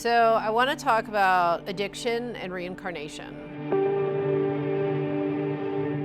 So I want to talk about addiction and reincarnation.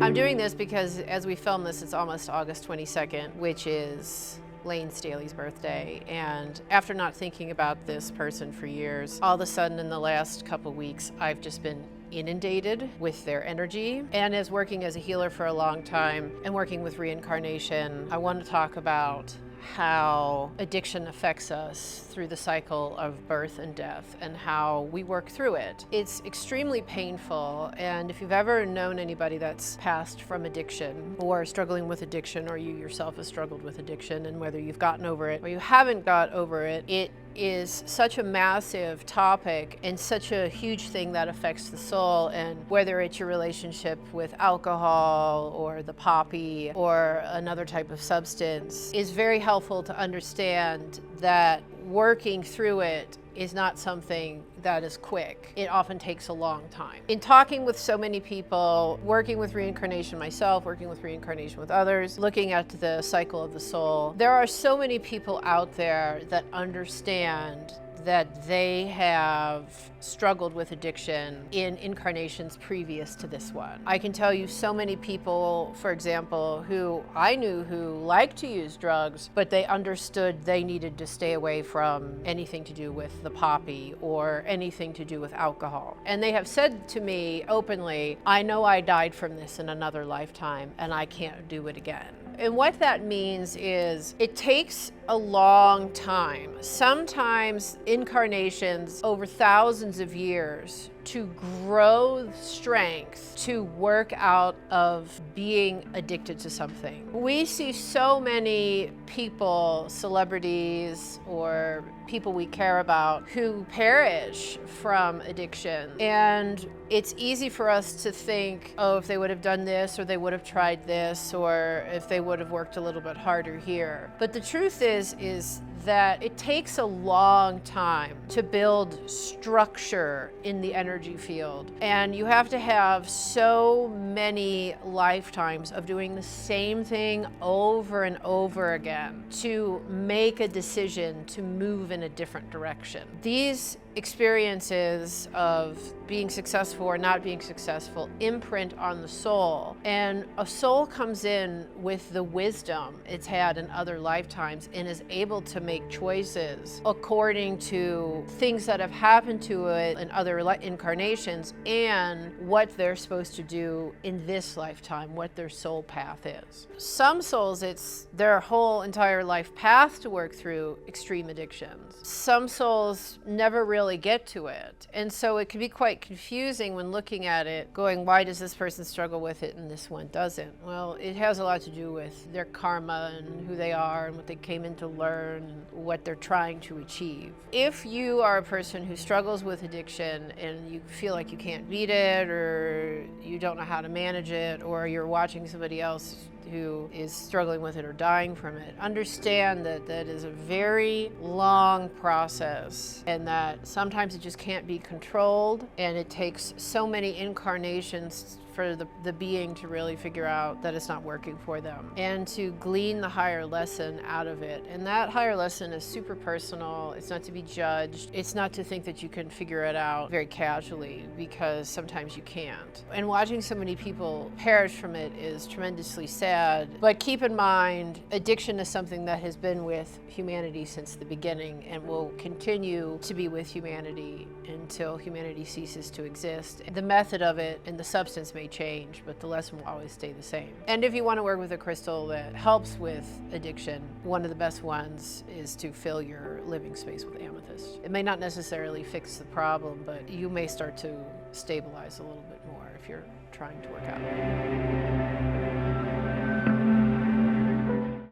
I'm doing this because as we film this, it's almost August 22nd, which is Lane Staley's birthday. And after not thinking about this person for years, all of a sudden in the last couple weeks, I've just been inundated with their energy. And as working as a healer for a long time and working with reincarnation, I want to talk about how addiction affects us through the cycle of birth and death and how we work through it. It's extremely painful, and if you've ever known anybody that's passed from addiction or struggling with addiction, or you yourself have struggled with addiction, and whether you've gotten over it or you haven't got over it, it is such a massive topic and such a huge thing that affects the soul. And whether it's your relationship with alcohol or the poppy or another type of substance, is very helpful to understand that working through it is not something that is quick. It often takes a long time. In talking with so many people, working with reincarnation myself, working with reincarnation with others, looking at the cycle of the soul, there are so many people out there that understand that they have struggled with addiction in incarnations previous to this one. I can tell you so many people, for example, who I knew who liked to use drugs, but they understood they needed to stay away from anything to do with the poppy or anything to do with alcohol. And they have said to me openly, I know I died from this in another lifetime and I can't do it again. And what that means is it takes a long time, sometimes incarnations over thousands of years, to grow strength to work out of being addicted to something. We see so many people, celebrities or people we care about, who perish from addiction. And it's easy for us to think, oh, if they would have done this, or they would have tried this, or if they would have worked a little bit harder here. But the truth is that it takes a long time to build structure in the energy field. And you have to have so many lifetimes of doing the same thing over and over again to make a decision to move in a different direction. These experiences of being successful or not being successful imprint on the soul, and a soul comes in with the wisdom it's had in other lifetimes and is able to make choices according to things that have happened to it in other incarnations and what they're supposed to do in this lifetime, what their soul path is. Some souls, it's their whole entire life path to work through extreme addictions. Some souls never really get to it. And so it can be quite confusing when looking at it, going, why does this person struggle with it and this one doesn't? Well, it has a lot to do with their karma and who they are and what they came in to learn and what they're trying to achieve. If you are a person who struggles with addiction and you feel like you can't beat it, or you don't know how to manage it, or you're watching somebody else who is struggling with it or dying from it, understand that that is a very long process, and that sometimes it just can't be controlled, and it takes so many incarnations for the being to really figure out that it's not working for them and to glean the higher lesson out of it. And that higher lesson is super personal. It's not to be judged. It's not to think that you can figure it out very casually, because sometimes you can't. And watching so many people perish from it is tremendously sad. But keep in mind, addiction is something that has been with humanity since the beginning and will continue to be with humanity until humanity ceases to exist. The method of it and the substance may change, but the lesson will always stay the same. And if you want to work with a crystal that helps with addiction, one of the best ones is to fill your living space with amethyst. It may not necessarily fix the problem, but you may start to stabilize a little bit more if you're trying to work out.